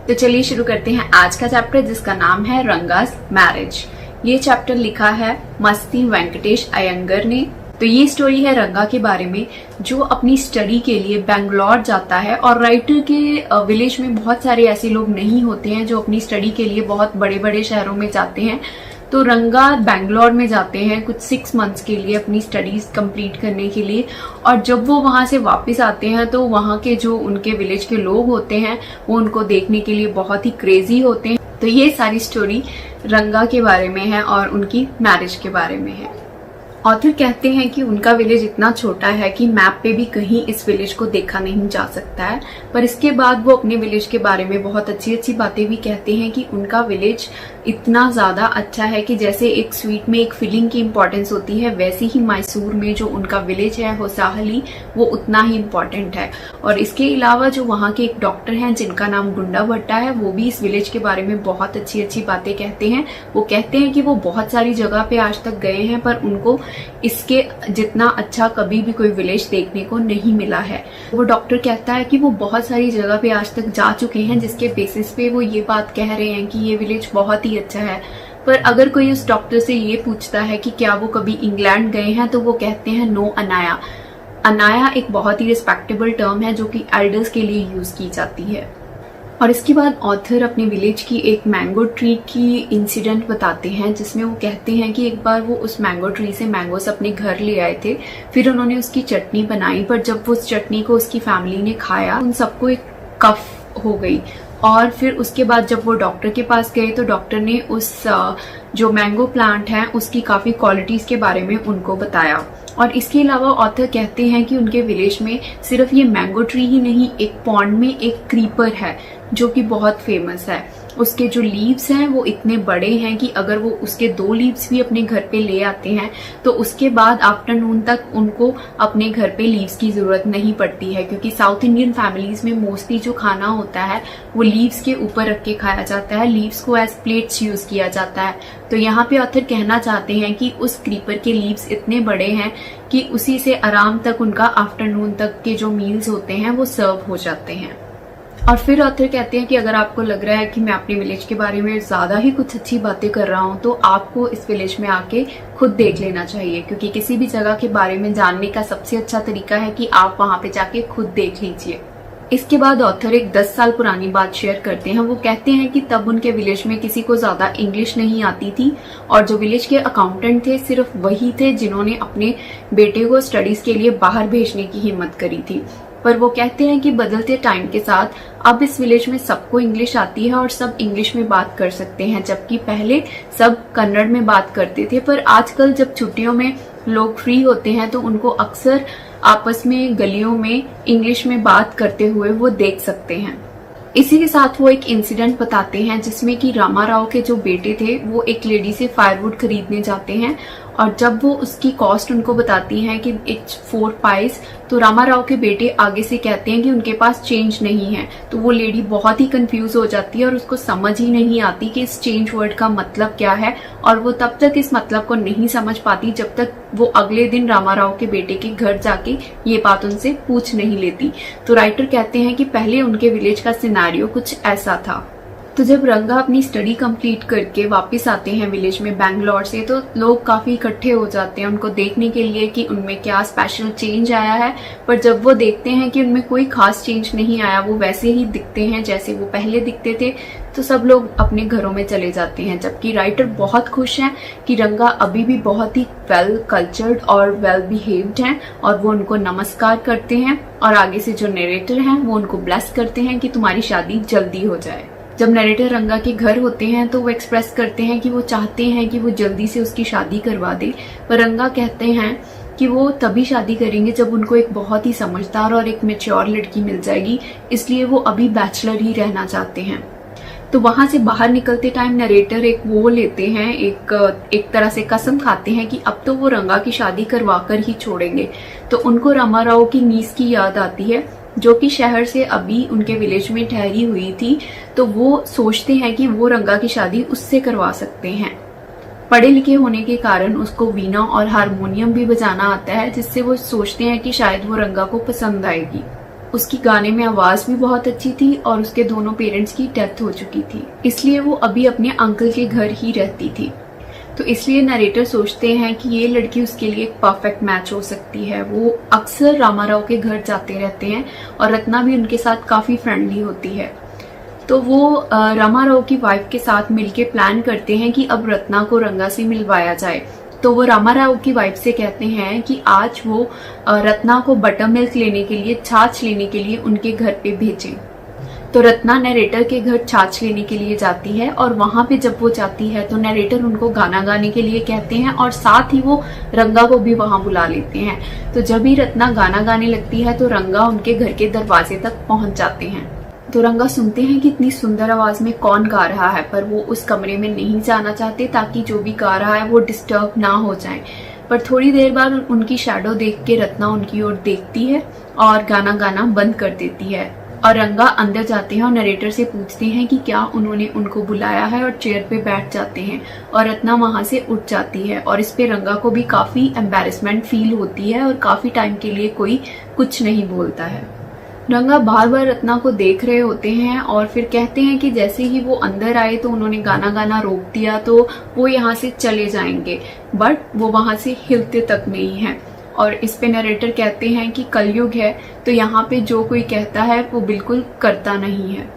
तो चलिए शुरू करते हैं आज का चैप्टर, जिसका नाम है रंगास मैरिज। ये चैप्टर लिखा है मस्ती वेंकटेश अयंगर ने। तो ये स्टोरी है रंगा के बारे में, जो अपनी स्टडी के लिए बेंगलोर जाता है। और राइटर के विलेज में बहुत सारे ऐसे लोग नहीं होते हैं जो अपनी स्टडी के लिए बहुत बड़े बड़े शहरों में जाते हैं। तो रंगा बेंगलोर में जाते हैं कुछ 6 मंथ्स के लिए अपनी स्टडीज कंप्लीट करने के लिए। और जब वो वहां से वापस आते हैं तो वहां के जो उनके विलेज के लोग होते हैं वो उनको देखने के लिए बहुत ही क्रेजी होते हैं। तो ये सारी स्टोरी रंगा के बारे में है और उनकी मैरिज के बारे में है। ऑथर कहते हैं कि उनका विलेज इतना छोटा है कि मैप पे भी कहीं इस विलेज को देखा नहीं जा सकता है। पर इसके बाद वो अपने विलेज के बारे में बहुत अच्छी अच्छी बातें भी कहते हैं कि उनका विलेज इतना ज्यादा अच्छा है कि जैसे एक स्वीट में एक फिलिंग की इम्पोर्टेंस होती है, वैसे ही मैसूर में जो उनका विलेज है होसाहली, वो उतना ही इम्पोर्टेंट है। और इसके अलावा जो वहाँ के एक डॉक्टर हैं जिनका नाम गुंडा भट्टा है, वो भी इस विलेज के बारे में बहुत अच्छी अच्छी बातें कहते हैं। वो कहते हैं कि वो बहुत सारी जगह पे आज तक गए हैं पर उनको इसके जितना अच्छा कभी भी कोई विलेज देखने को नहीं मिला है। वो डॉक्टर कहता है कि वो बहुत सारी जगह पे आज तक जा चुके हैं, जिसके बेसिस पे वो ये बात कह रहे हैं कि ये विलेज बहुत ही अच्छा है। पर अगर कोई उस डॉक्टर से ये पूछता है कि क्या वो कभी इंग्लैंड गए हैं, तो वो कहते हैं नो अनाया। अनाया एक बहुत ही रिस्पेक्टेबल टर्म है जो कि एल्डर्स के लिए यूज की जाती है। और इसके बाद ऑथर अपने विलेज की एक मैंगो ट्री की इंसिडेंट बताते हैं, जिसमें वो कहते हैं कि एक बार वो उस मैंगो ट्री से मैंगोस अपने घर ले आए थे। फिर उन्होंने उसकी चटनी बनाई, पर जब वो उस चटनी को उसकी फैमिली ने खाया, उन सबको एक कफ हो गई। और फिर उसके बाद जब वो डॉक्टर के पास गए तो डॉक्टर ने उस जो मैंगो प्लांट है उसकी काफी क्वालिटीज के बारे में उनको बताया। और इसके अलावा ऑथर कहते हैं कि उनके विलेज में सिर्फ ये मैंगो ट्री ही नहीं, एक पॉन्ड में एक क्रीपर है जो कि बहुत फेमस है। उसके जो लीव्स हैं वो इतने बड़े हैं कि अगर वो उसके 2 लीव्स भी अपने घर पे ले आते हैं तो उसके बाद आफ्टरनून तक उनको अपने घर पे लीव्स की जरूरत नहीं पड़ती है, क्योंकि साउथ इंडियन फैमिलीज में मोस्टली जो खाना होता है वो लीव्स के ऊपर रख के खाया जाता है। लीव्स को एज प्लेट्स यूज किया जाता है। तो यहाँ पे ऑथर कहना चाहते हैं कि उस क्रीपर के लीव्स इतने बड़े हैं कि उसी से आराम तक उनका आफ्टरनून तक के जो मील्स होते हैं वो सर्व हो जाते हैं। और फिर ऑथर कहते हैं कि अगर आपको लग रहा है कि मैं अपने विलेज के बारे में ज्यादा ही कुछ अच्छी बातें कर रहा हूँ, तो आपको इस विलेज में आके खुद देख लेना चाहिए, क्योंकि किसी भी जगह के बारे में जानने का सबसे अच्छा तरीका है कि आप वहां पे जाके खुद देख लीजिए। इसके बाद ऑथर एक 10 साल पुरानी बात शेयर करते हैं। वो कहते हैं कि तब उनके विलेज में किसी को ज्यादा इंग्लिश नहीं आती थी और जो विलेज के अकाउंटेंट थे सिर्फ वही थे जिन्होंने अपने बेटे को स्टडीज के लिए बाहर भेजने की हिम्मत करी थी। पर वो कहते हैं कि बदलते टाइम के साथ अब इस विलेज में सबको इंग्लिश आती है और सब इंग्लिश में बात कर सकते हैं, जबकि पहले सब कन्नड़ में बात करते थे। पर आजकल जब छुट्टियों में लोग फ्री होते हैं तो उनको अक्सर आपस में गलियों में इंग्लिश में बात करते हुए वो देख सकते हैं। इसी के साथ वो एक इंसिडेंट बताते हैं जिसमें कि रामाराव के जो बेटे थे वो एक लेडी से फायरवुड खरीदने जाते हैं। और जब वो उसकी कॉस्ट उनको बताती हैं कि इट्स 4 पाइस, तो रामाराव के बेटे आगे से कहते हैं कि उनके पास चेंज नहीं है। तो वो लेडी बहुत ही कंफ्यूज हो जाती है और उसको समझ ही नहीं आती कि इस चेंज वर्ड का मतलब क्या है। और वो तब तक इस मतलब को नहीं समझ पाती जब तक वो अगले दिन रामाराव के बेटे के घर जाके ये बात उनसे पूछ नहीं लेती। तो राइटर कहते हैं कि पहले उनके विलेज का सिनेरियो कुछ ऐसा था। तो जब रंगा अपनी स्टडी कंप्लीट करके वापस आते हैं विलेज में बेंगलोर से, तो लोग काफी इकट्ठे हो जाते हैं उनको देखने के लिए कि उनमें क्या स्पेशल चेंज आया है। पर जब वो देखते हैं कि उनमें कोई खास चेंज नहीं आया, वो वैसे ही दिखते हैं जैसे वो पहले दिखते थे, तो सब लोग अपने घरों में चले जाते हैं। जबकि राइटर बहुत खुश हैं कि रंगा अभी भी बहुत ही वेल कल्चर्ड और वेल बिहेव्ड हैं और वो उनको नमस्कार करते हैं। और आगे से जो नरेटर हैं वो उनको ब्लेस करते हैं कि तुम्हारी शादी जल्दी हो जाए। जब नरेटर रंगा के घर होते हैं तो वो एक्सप्रेस करते हैं कि वो चाहते हैं कि वो जल्दी से उसकी शादी करवा दे। पर रंगा कहते हैं कि वो तभी शादी करेंगे जब उनको एक बहुत ही समझदार और एक मैच्योर लड़की मिल जाएगी, इसलिए वो अभी बैचलर ही रहना चाहते हैं। तो वहां से बाहर निकलते टाइम नरेटर एक वो लेते हैं, एक तरह से कसम खाते हैं कि अब तो वो रंगा की शादी करवा कर ही छोड़ेंगे। तो उनको रामाराव की नीस की याद आती है जो कि शहर से अभी उनके विलेज में ठहरी हुई थी। तो वो सोचते हैं कि वो रंगा की शादी उससे करवा सकते हैं। पढ़े लिखे होने के कारण उसको वीणा और हारमोनियम भी बजाना आता है, जिससे वो सोचते हैं कि शायद वो रंगा को पसंद आएगी। उसकी गाने में आवाज भी बहुत अच्छी थी और उसके दोनों पेरेंट्स की डेथ हो चुकी थी, इसलिए वो अभी अपने अंकल के घर ही रहती थी। तो इसलिए नरेटर सोचते हैं कि ये लड़की उसके लिए एक परफेक्ट मैच हो सकती है। वो अक्सर रामाराव के घर जाते रहते हैं और रत्ना भी उनके साथ काफी फ्रेंडली होती है। तो वो रामाराव की वाइफ के साथ मिलके प्लान करते हैं कि अब रत्ना को रंगा से मिलवाया जाए। तो वो रामाराव की वाइफ से कहते हैं कि आज वो रत्ना को बटर मिल्क लेने के लिए, छाछ लेने के लिए उनके घर पे भेजें। तो रत्ना नरेटर के घर छाछ लेने के लिए जाती है और वहां पे जब वो जाती है तो नरेटर उनको गाना गाने के लिए कहते हैं और साथ ही वो रंगा को भी वहां बुला लेते हैं। तो जब ही रत्ना गाना गाने लगती है तो रंगा उनके घर के दरवाजे तक पहुंच जाते हैं। तो रंगा सुनते हैं कि इतनी सुंदर आवाज में कौन गा रहा है, पर वो उस कमरे में नहीं जाना चाहते ताकि जो भी गा रहा है वो डिस्टर्ब ना हो जाए। पर थोड़ी देर बाद उनकी शैडो देख के रत्ना उनकी ओर देखती है और गाना गाना बंद कर देती है। और रंगा अंदर जाते हैं और नरेटर से पूछते हैं कि क्या उन्होंने उनको बुलाया है और चेयर पे बैठ जाते हैं और रत्ना वहां से उठ जाती है। और इस पे रंगा को भी काफी एम्बैरेसमेंट फील होती है और काफी टाइम के लिए कोई कुछ नहीं बोलता है। रंगा बार बार रत्ना को देख रहे होते हैं और फिर कहते हैं कि जैसे ही वो अंदर आए तो उन्होंने गाना गाना रोक दिया तो वो यहाँ से चले जाएंगे, बट वो वहां से हिलते तक नहीं है। और इस पे नरेटर कहते हैं कि कलयुग है तो यहाँ पे जो कोई कहता है वो बिल्कुल करता नहीं है।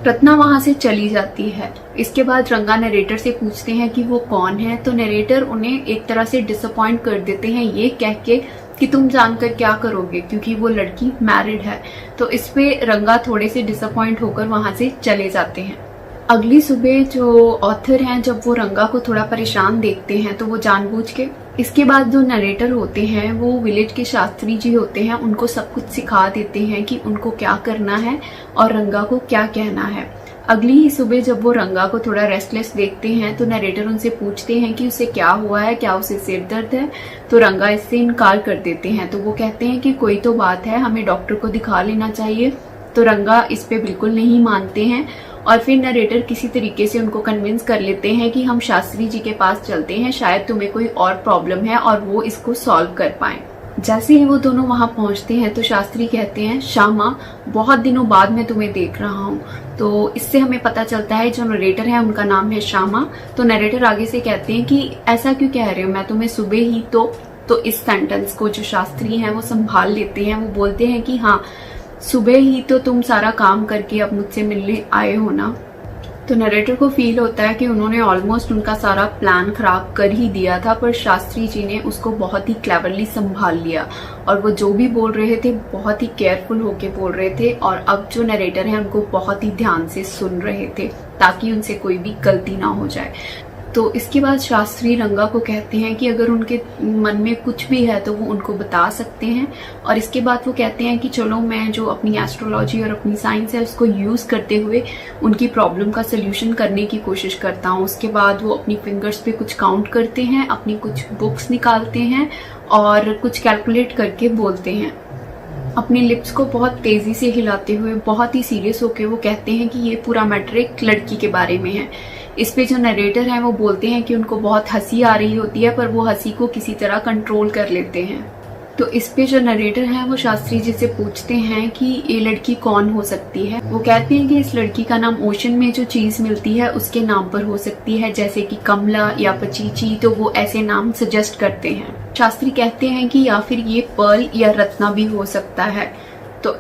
रत्ना वहां से चली जाती है। इसके बाद रंगा नरेटर से पूछते हैं कि वो कौन है। तो नरेटर उन्हें एक तरह से डिसअपॉइंट कर देते हैं ये कह के कि तुम जानकर क्या करोगे, क्योंकि वो लड़की मैरिड है। तो इस पे रंगा थोड़े से डिसअपॉइंट होकर वहां से चले जाते हैं। अगली सुबह जो ऑथर हैं जब वो रंगा को थोड़ा परेशान देखते हैं तो वो जानबूझ के, इसके बाद जो नरेटर होते हैं वो विलेज के शास्त्री जी होते हैं, उनको सब कुछ सिखा देते हैं कि उनको क्या करना है और रंगा को क्या कहना है। अगली ही सुबह जब वो रंगा को थोड़ा रेस्टलेस देखते हैं तो नरेटर उनसे पूछते हैं कि उसे क्या हुआ है, क्या उसे सिर दर्द है। तो रंगा इससे इनकार कर देते हैं। तो वो कहते हैं कि कोई तो बात है, हमें डॉक्टर को दिखा लेना चाहिए। तो रंगा इस पे बिल्कुल नहीं मानते हैं और फिर नरेटर किसी तरीके से उनको कन्विंस कर लेते हैं कि हम शास्त्री जी के पास चलते हैं, शायद तुम्हें कोई और प्रॉब्लम है और वो इसको सॉल्व कर पाए। जैसे ही वो दोनों वहां पहुंचते हैं तो शास्त्री कहते हैं, श्यामा बहुत दिनों बाद मैं तुम्हें देख रहा हूँ। तो इससे हमें पता चलता है जो नरेटर है उनका नाम है श्यामा। तो नरेटर आगे से कहते हैं कि ऐसा क्यों कह रहे हो, मैं तुम्हें सुबह ही तो इस सेंटेंस को जो शास्त्री हैं वो संभाल लेते हैं। वो बोलते हैं कि हाँ, सुबह ही तो तुम सारा काम करके अब मुझसे मिलने आए हो ना। तो नरेटर को फील होता है कि उन्होंने ऑलमोस्ट उनका सारा प्लान खराब कर ही दिया था, पर शास्त्री जी ने उसको बहुत ही क्लेवरली संभाल लिया और वो जो भी बोल रहे थे बहुत ही केयरफुल होके बोल रहे थे। और अब जो नरेटर है उनको बहुत ही ध्यान से सुन रहे थे ताकि उनसे कोई भी गलती ना हो जाए। तो इसके बाद शास्त्री रंगा को कहते हैं कि अगर उनके मन में कुछ भी है तो वो उनको बता सकते हैं। और इसके बाद वो कहते हैं कि चलो मैं जो अपनी एस्ट्रोलॉजी और अपनी साइंस है उसको यूज करते हुए उनकी प्रॉब्लम का सोल्यूशन करने की कोशिश करता हूँ। उसके बाद वो अपनी फिंगर्स पे कुछ काउंट करते हैं, अपनी कुछ बुक्स निकालते हैं और कुछ कैलकुलेट करके बोलते हैं। अपने लिप्स को बहुत तेजी से हिलाते हुए बहुत ही सीरियस होके वो कहते हैं कि ये पूरा मैटर एक लड़की के बारे में है। इस पे जो नरेटर हैं वो बोलते हैं कि उनको बहुत हंसी आ रही होती है पर वो हंसी को किसी तरह कंट्रोल कर लेते हैं। तो इस पे जो नरेटर हैं वो शास्त्री जी से पूछते हैं कि ये लड़की कौन हो सकती है। वो कहते हैं कि इस लड़की का नाम ओशन में जो चीज मिलती है उसके नाम पर हो सकती है, जैसे कि कमला या पचीची। तो वो ऐसे नाम सजेस्ट करते हैं। शास्त्री कहते हैं कि या फिर ये पर्ल या रत्ना भी हो सकता है। तो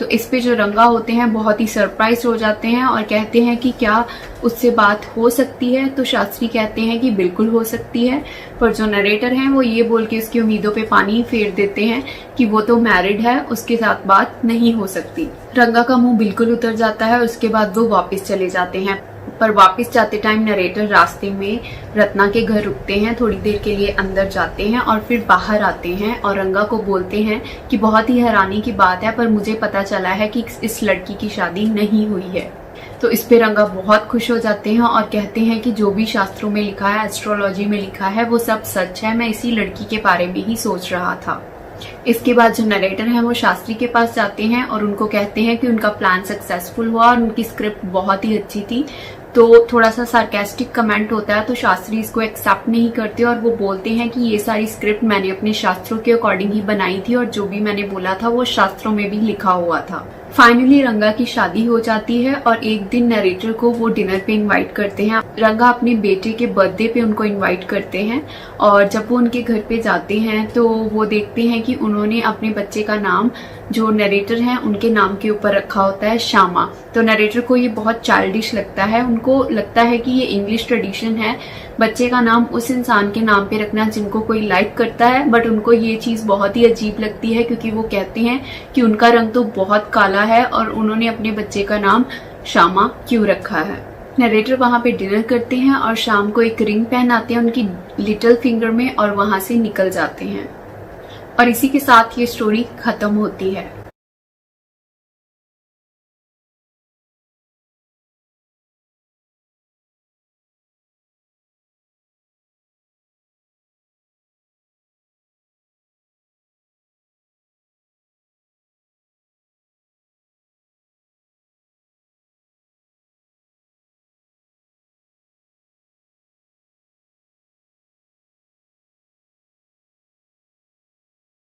इस पे जो रंगा होते हैं बहुत ही सरप्राइज हो जाते हैं और कहते हैं कि क्या उससे बात हो सकती है। तो शास्त्री कहते हैं कि बिल्कुल हो सकती है, पर जो नरेटर हैं वो ये बोल के उसकी उम्मीदों पे पानी फेर देते हैं कि वो तो मैरिड है, उसके साथ बात नहीं हो सकती। रंगा का मुंह बिल्कुल उतर जाता है। उसके बाद वो वापस चले जाते हैं। पर वापस जाते टाइम नरेटर रास्ते में रत्ना के घर रुकते हैं, थोड़ी देर के लिए अंदर जाते हैं और फिर बाहर आते हैं और रंगा को बोलते हैं कि बहुत ही हैरानी की बात है पर मुझे पता चला है कि इस लड़की की शादी नहीं हुई है। तो इस पे रंगा बहुत खुश हो जाते हैं और कहते हैं कि जो भी शास्त्रों में लिखा है, एस्ट्रोलॉजी में लिखा है, वो सब सच है। मैं इसी लड़की के बारे में ही सोच रहा था। इसके बाद जो नरेटर हैं वो शास्त्री के पास जाते हैं और उनको कहते हैं कि उनका प्लान सक्सेसफुल हुआ और उनकी स्क्रिप्ट बहुत ही अच्छी थी, तो थोड़ा सा सार्केस्टिक कमेंट होता है, तो शास्त्री इसको एक्सेप्ट नहीं करते और वो बोलते हैं कि ये सारी स्क्रिप्ट मैंने अपने शास्त्रों के अकॉर्डिंग ही बनाई थी और जो भी मैंने बोला था वो शास्त्रों में भी लिखा हुआ था। फाइनली रंगा की शादी हो जाती है और एक दिन नरेटर को वो डिनर पे इनवाइट करते हैं। रंगा अपने बेटे के बर्थडे पे उनको इनवाइट करते हैं और जब वो उनके घर पे जाते हैं तो वो देखते हैं कि उन्होंने अपने बच्चे का नाम जो नरेटर हैं उनके नाम के ऊपर रखा होता है श्यामा। तो नरेटर को ये बहुत चाइल्डिश लगता है, उनको लगता है कि ये इंग्लिश ट्रेडिशन है बच्चे का नाम उस इंसान के नाम पे रखना जिनको कोई लाइक करता है, बट उनको ये चीज बहुत ही अजीब लगती है क्योंकि वो कहते हैं कि उनका रंग तो बहुत काला है और उन्होंने अपने बच्चे का नाम श्यामा क्यों रखा है। नरेटर वहां पे डिनर करते हैं और शाम को एक रिंग पहनाते हैं उनकी लिटिल फिंगर में और वहां से निकल जाते हैं और इसी के साथ ये स्टोरी खत्म होती है।